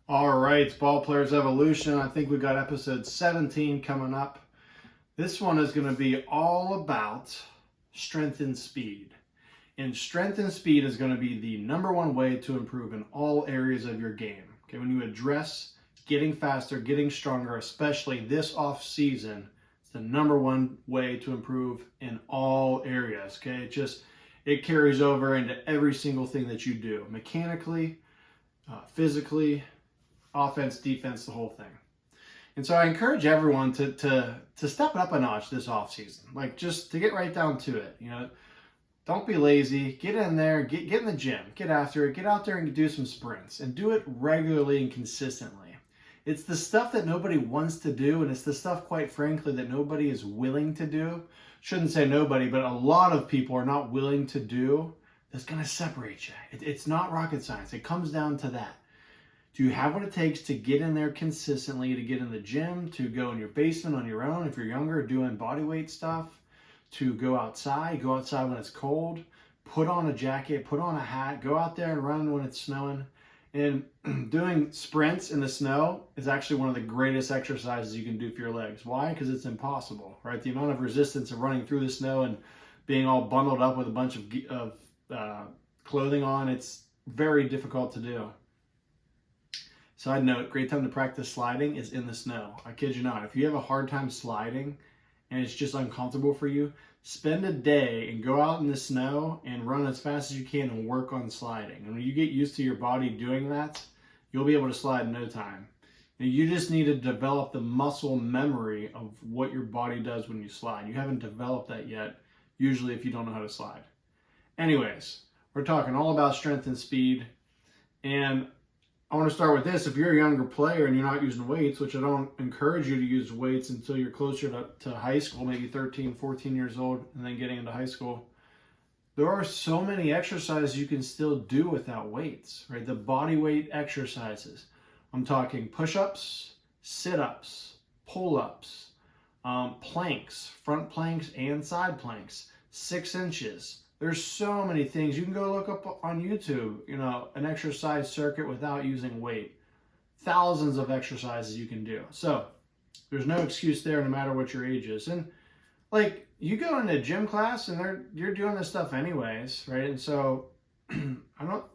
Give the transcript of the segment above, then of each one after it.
All right, it's Ballplayer's Evolution. I think we got episode 17 coming up. This one is going to be all about strength and speed. And strength and speed is going to be the number one way to improve in all areas of your game. Okay, when you address getting faster, getting stronger, especially this off season, it's the number one way to improve in all areas. Okay, it carries over into every single thing that you do, mechanically, physically, offense, defense, the whole thing. And so I encourage everyone to step it up a notch this offseason. Like, just to get right down to it. Don't be lazy. Get in there, get in the gym, get after it, get out there and do some sprints and do it regularly and consistently. It's the stuff that nobody wants to do, and it's the stuff, quite frankly, that nobody is willing to do. Shouldn't say nobody, but a lot of people are not willing to do. That's going to separate you. It's not rocket science. It comes down to that. Do you have what it takes to get in there consistently, to get in the gym, to go in your basement on your own if you're younger, doing body weight stuff, to go outside when it's cold, put on a jacket, put on a hat, go out there and run when it's snowing. And doing sprints in the snow is actually one of the greatest exercises you can do for your legs. Why? Because it's impossible, right? The amount of resistance of running through the snow and being all bundled up with a bunch of clothing on, it's very difficult to do. Side note, great time to practice sliding is in the snow. I kid you not. If you have a hard time sliding and it's just uncomfortable for you, spend a day and go out in the snow and run as fast as you can and work on sliding. And when you get used to your body doing that, you'll be able to slide in no time. And you just need to develop the muscle memory of what your body does when you slide. You haven't developed that yet, usually, if you don't know how to slide. Anyways, we're talking all about strength and speed. And I want to start with this. If you're a younger player and you're not using weights, which I don't encourage you to use weights until you're closer to high school, maybe 13, 14 years old, and then getting into high school, there are so many exercises you can still do without weights, right? The body weight exercises. I'm talking push-ups, sit-ups, pull-ups, planks, front planks and side planks, 6 inches. There's so many things. You can go look up on YouTube, an exercise circuit without using weight. Thousands of exercises you can do. So there's no excuse there, no matter what your age is. And like, you go into gym class and you're doing this stuff anyways, right? And so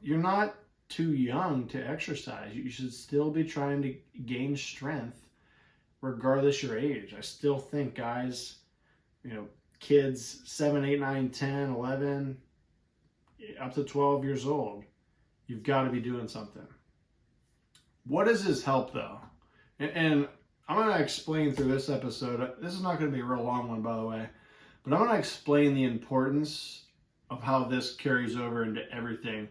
you're not too young to exercise. You should still be trying to gain strength regardless your age. I still think guys, kids 7, 8, 9, 10, 11, up to 12 years old, you've got to be doing something. What does this help, though? And I'm going to explain through this episode. This is not going to be a real long one, by the way, but I'm going to explain the importance of how this carries over into everything,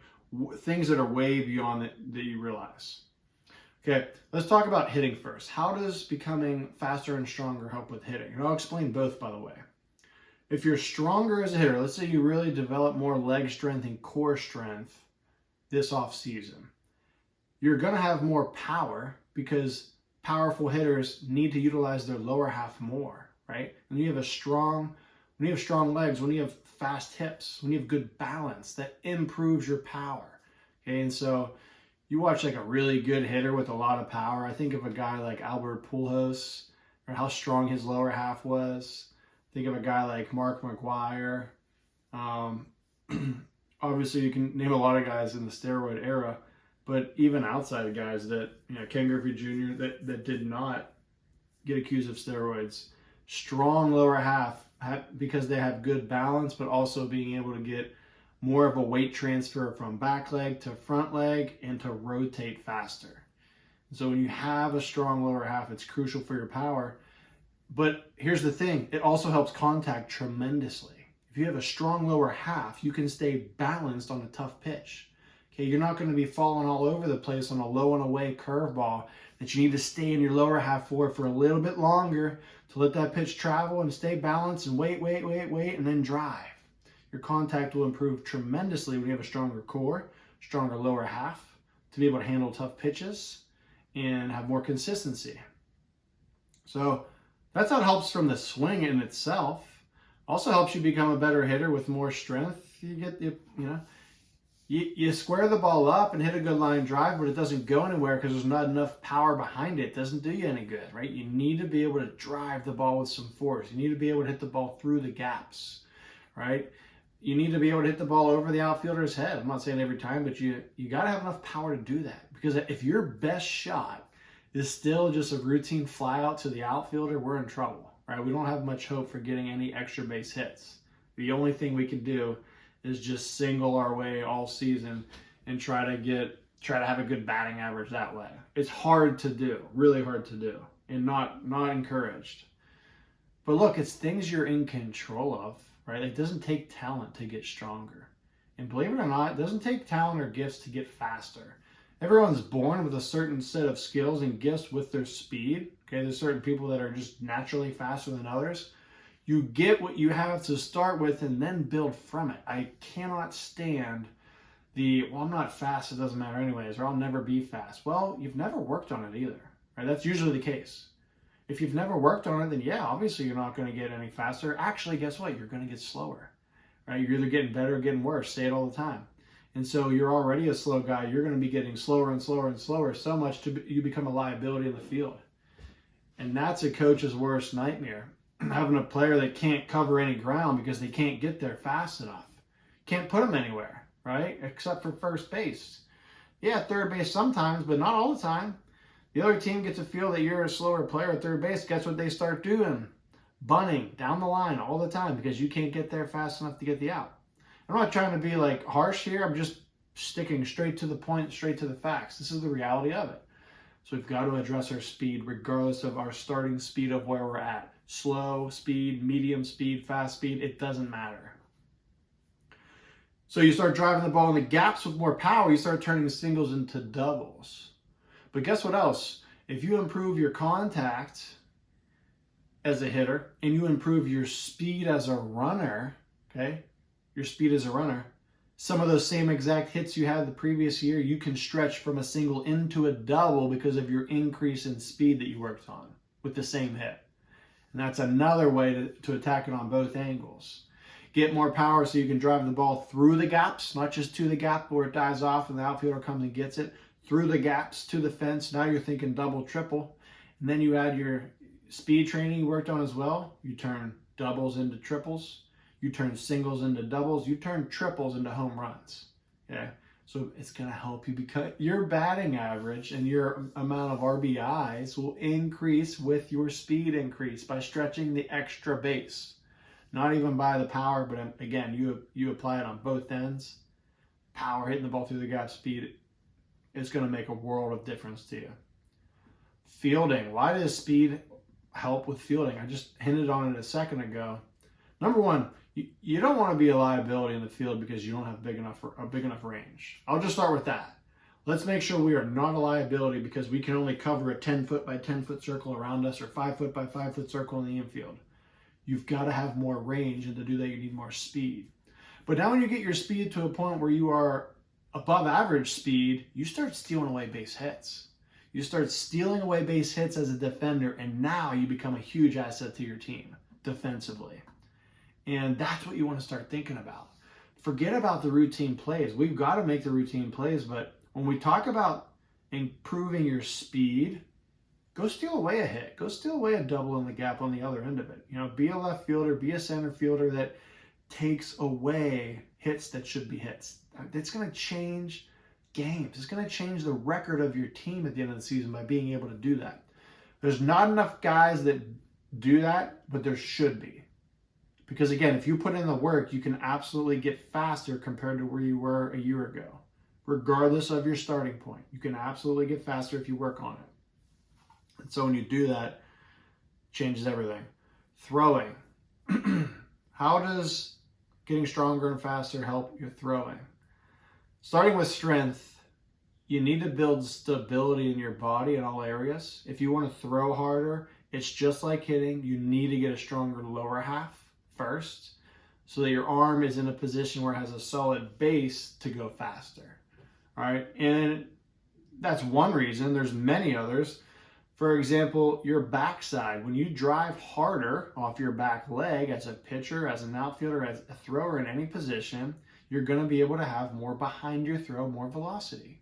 things that are way beyond that you realize. Okay, let's talk about hitting first. How does becoming faster and stronger help with hitting? And I'll explain both, by the way. If you're stronger as a hitter, let's say you really develop more leg strength and core strength this off season, you're going to have more power because powerful hitters need to utilize their lower half more, right? When you have strong legs, when you have fast hips, when you have good balance, that improves your power. Okay, and so you watch like a really good hitter with a lot of power. I think of a guy like Albert Pujols, or how strong his lower half was. Think of a guy like Mark McGwire. Obviously, you can name a lot of guys in the steroid era, but even outside of guys that, Ken Griffey Jr., that did not get accused of steroids, strong lower half because they have good balance, but also being able to get more of a weight transfer from back leg to front leg and to rotate faster. So when you have a strong lower half, it's crucial for your power. But here's the thing, it also helps contact tremendously. If you have a strong lower half, you can stay balanced on a tough pitch. Okay, you're not going to be falling all over the place on a low and away curveball that you need to stay in your lower half for a little bit longer to let that pitch travel and stay balanced and wait, and then drive. Your contact will improve tremendously when you have a stronger core, stronger lower half to be able to handle tough pitches and have more consistency. So that's how it helps from the swing in itself. Also helps you become a better hitter with more strength. You get You square the ball up and hit a good line drive, but it doesn't go anywhere because there's not enough power behind it. It doesn't do you any good, right? You need to be able to drive the ball with some force. You need to be able to hit the ball through the gaps, right? You need to be able to hit the ball over the outfielder's head. I'm not saying every time, but you got to have enough power to do that. Because if your best shot is still just a routine fly out to the outfielder, we're in trouble, right? We don't have much hope for getting any extra base hits. The only thing we can do is just single our way all season and try to have a good batting average that way. It's hard to do, really hard to do, and not encouraged. But look, it's things you're in control of, right? It doesn't take talent to get stronger. And believe it or not, it doesn't take talent or gifts to get faster. Everyone's born with a certain set of skills and gifts with their speed. Okay, there's certain people that are just naturally faster than others. You get what you have to start with and then build from it. I cannot stand well, I'm not fast, it doesn't matter anyways, or I'll never be fast. Well, you've never worked on it either, right? That's usually the case. If you've never worked on it, then yeah, obviously you're not going to get any faster. Actually, guess what? You're going to get slower, right? You're either getting better or getting worse. Say it all the time. And so you're already a slow guy. You're going to be getting slower and slower and slower, so much you become a liability in the field. And that's a coach's worst nightmare. Having a player that can't cover any ground because they can't get there fast enough. Can't put them anywhere, right? Except for first base. Yeah, third base sometimes, but not all the time. The other team gets a feel that you're a slower player at third base. Guess what they start doing? Bunting down the line all the time because you can't get there fast enough to get the out. I'm not trying to be like harsh here. I'm just sticking straight to the point, straight to the facts. This is the reality of it. So we've got to address our speed regardless of our starting speed of where we're at. Slow speed, medium speed, fast speed, it doesn't matter. So you start driving the ball in the gaps with more power, you start turning singles into doubles. But guess what else? If you improve your contact as a hitter and you improve your speed as a runner, okay, your speed as a runner, some of those same exact hits you had the previous year, you can stretch from a single into a double because of your increase in speed that you worked on with the same hit. And that's another way to attack it on both angles. Get more power so you can drive the ball through the gaps, not just to the gap where it dies off and the outfielder comes and gets it, through the gaps to the fence. Now you're thinking double, triple. And then you add your speed training you worked on as well. You turn doubles into triples. You turn singles into doubles. You turn triples into home runs. Okay? So it's going to help you because your batting average and your amount of RBIs will increase with your speed increase by stretching the extra base. Not even by the power, but again, you apply it on both ends. Power, hitting the ball through the gap, speed, it's going to make a world of difference to you. Fielding. Why does speed help with fielding? I just hinted on it a second ago. Number one, you don't want to be a liability in the field because you don't have a big enough range. I'll just start with that. Let's make sure we are not a liability because we can only cover a 10-foot by 10-foot circle around us or 5-foot by 5-foot circle in the infield. You've got to have more range, and to do that, you need more speed. But now when you get your speed to a point where you are above average speed, you start stealing away base hits. You start stealing away base hits as a defender, and now you become a huge asset to your team defensively. And that's what you want to start thinking about. Forget about the routine plays. We've got to make the routine plays, but when we talk about improving your speed, go steal away a hit. Go steal away a double in the gap on the other end of it. You know, be a left fielder, be a center fielder that takes away hits that should be hits. It's going to change games. It's going to change the record of your team at the end of the season by being able to do that. There's not enough guys that do that, but there should be. Because again, if you put in the work, you can absolutely get faster compared to where you were a year ago. Regardless of your starting point, you can absolutely get faster if you work on it. And so when you do that, it changes everything. Throwing. How does getting stronger and faster help your throwing? Starting with strength, you need to build stability in your body in all areas. If you want to throw harder, it's just like hitting. You need to get a stronger lower half first so that your arm is in a position where it has a solid base to go faster. All right, and that's one reason. There's many others. For example, your backside. When you drive harder off your back leg as a pitcher, as an outfielder, as a thrower in any position, you're going to be able to have more behind your throw, more velocity,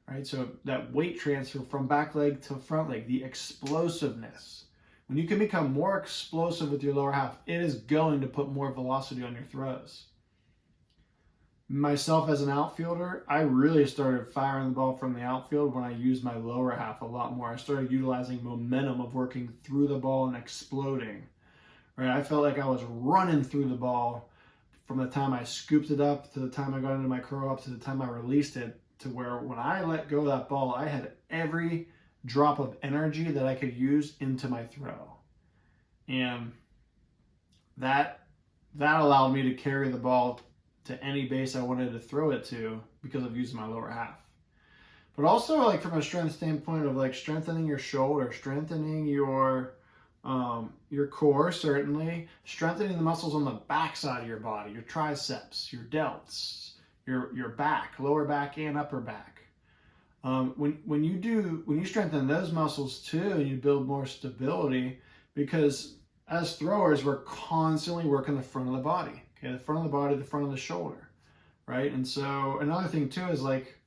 right? So that weight transfer from back leg to front leg, the explosiveness. When you can become more explosive with your lower half, it is going to put more velocity on your throws. Myself as an outfielder, I really started firing the ball from the outfield when I used my lower half a lot more. I started utilizing momentum of working through the ball and exploding. Right? I felt like I was running through the ball from the time I scooped it up to the time I got into my curl up to the time I released it, to where when I let go of that ball, I had every drop of energy that I could use into my throw. And that allowed me to carry the ball to any base I wanted to throw it to because of using my lower half. But also, like, from a strength standpoint of like strengthening your shoulder, strengthening your core, certainly strengthening the muscles on the back side of your body, your triceps, your delts, your back, lower back and upper back. When you strengthen those muscles too, you build more stability, because as throwers, we're constantly working the front of the body. Okay, the front of the body, the front of the shoulder, right? And so another thing too is, like,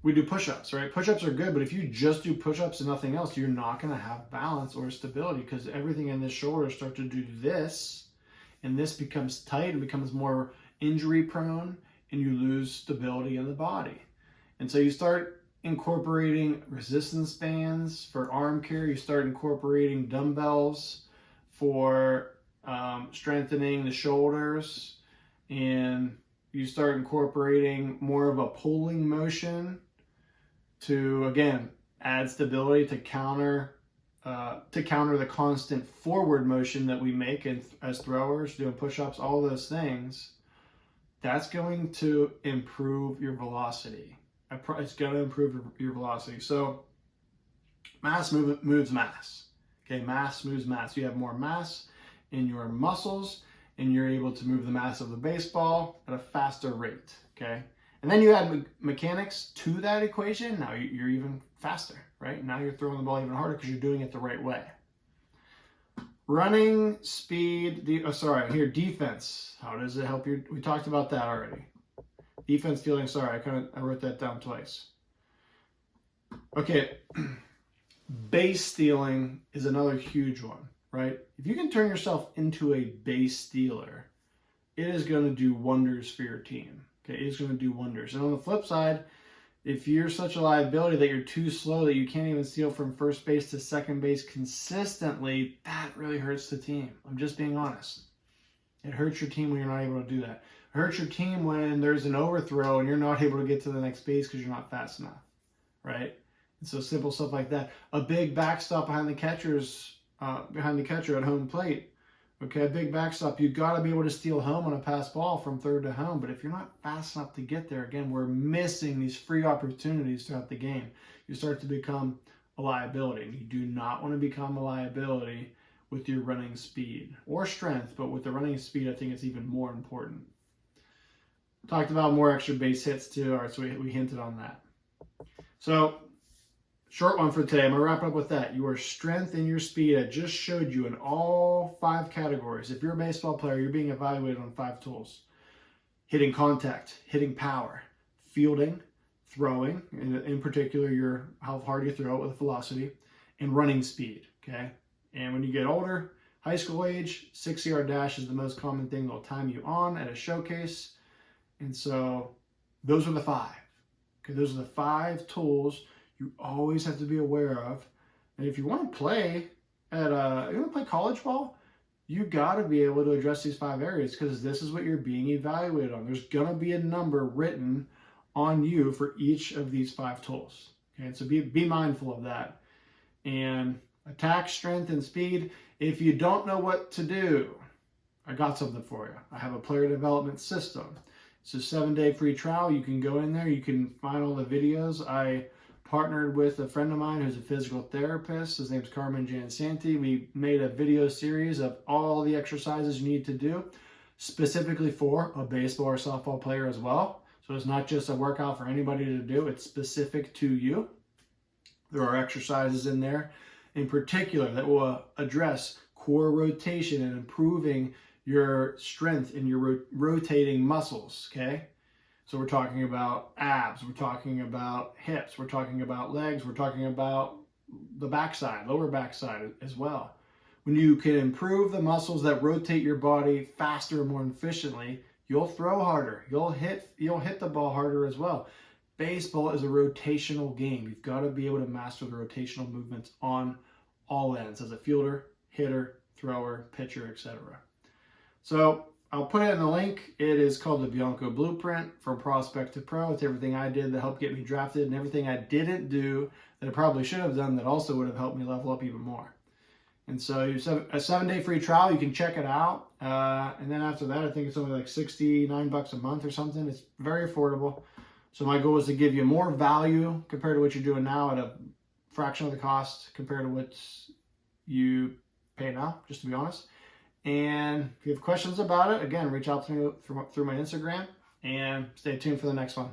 we do push-ups, right? Push-ups are good, but if you just do push-ups and nothing else, you're not going to have balance or stability, because everything in the shoulder starts to do this, and this becomes tight and becomes more injury prone, and you lose stability in the body. And so you start incorporating resistance bands for arm care. You start incorporating dumbbells for strengthening the shoulders, and you start incorporating more of a pulling motion to, again, add stability to counter the constant forward motion that we make as throwers, doing push-ups, all those things. That's going to improve your velocity. It's going to improve your velocity. So mass moves mass. Okay, mass moves mass. You have more mass in your muscles, and you're able to move the mass of the baseball at a faster rate. Okay, and then you add mechanics to that equation. Now you're even faster, right? Now you're throwing the ball even harder because you're doing it the right way. Running speed. Defense. How does it help you? We talked about that already. Defense, fielding. Sorry, I wrote that down twice. Okay, base stealing is another huge one, right? If you can turn yourself into a base stealer, it is going to do wonders for your team. Okay, it's going to do wonders. And on the flip side, if you're such a liability that you're too slow that you can't even steal from first base to second base consistently, that really hurts the team. I'm just being honest. It hurts your team when you're not able to do that. It hurts your team when there's an overthrow and you're not able to get to the next base because you're not fast enough, right? And so simple stuff like that. A big backstop behind the catcher at home plate. Okay, a big backstop. You've got to be able to steal home on a pass ball from third to home. But if you're not fast enough to get there, again, we're missing these free opportunities throughout the game. You start to become a liability. And you do not want to become a liability with your running speed or strength, but with the running speed, I think it's even more important. Talked about more extra base hits too. All right, so we hinted on that. So short one for today. I'm going to wrap up with that. Your strength and your speed, I just showed you in all 5 categories. If you're a baseball player, you're being evaluated on 5 tools. Hitting contact, hitting power, fielding, throwing, in particular how hard you throw it with velocity, and running speed, okay? And when you get older, high school age, 6-yard dash is the most common thing they'll time you on at a showcase. And so those are the 5. Okay, those are the 5 tools you always have to be aware of. And if you want to play college ball, you got to be able to address these 5 areas, because this is what you're being evaluated on. There's going to be a number written on you for each of these 5 tools. Okay, so be mindful of that. And attack, strength, and speed. If you don't know what to do, I got something for you. I have a player development system. It's a 7-day free trial. You can go in there. You can find all the videos. I partnered with a friend of mine who's a physical therapist. His name's Carmen Jansanti. We made a video series of all the exercises you need to do, specifically for a baseball or softball player as well. So it's not just a workout for anybody to do. It's specific to you. There are exercises in there in particular that will address core rotation and improving your strength in your rotating muscles, okay? So we're talking about abs, we're talking about hips, we're talking about legs, we're talking about the backside, lower backside as well. When you can improve the muscles that rotate your body faster and more efficiently, you'll throw harder. You'll hit the ball harder as well. Baseball is a rotational game. You've got to be able to master the rotational movements on all ends as a fielder, hitter, thrower, pitcher, etc. So I'll put it in the link. It is called the Bianco Blueprint from Prospect to Pro. It's everything I did that helped get me drafted and everything I didn't do that I probably should have done that also would have helped me level up even more. And so you have a 7-day free trial. You can check it out. And then after that, I think it's only like $69 a month or something. It's very affordable. So my goal is to give you more value compared to what you're doing now at a fraction of the cost compared to what you pay now, just to be honest. And if you have questions about it, again, reach out to me through my Instagram and stay tuned for the next one.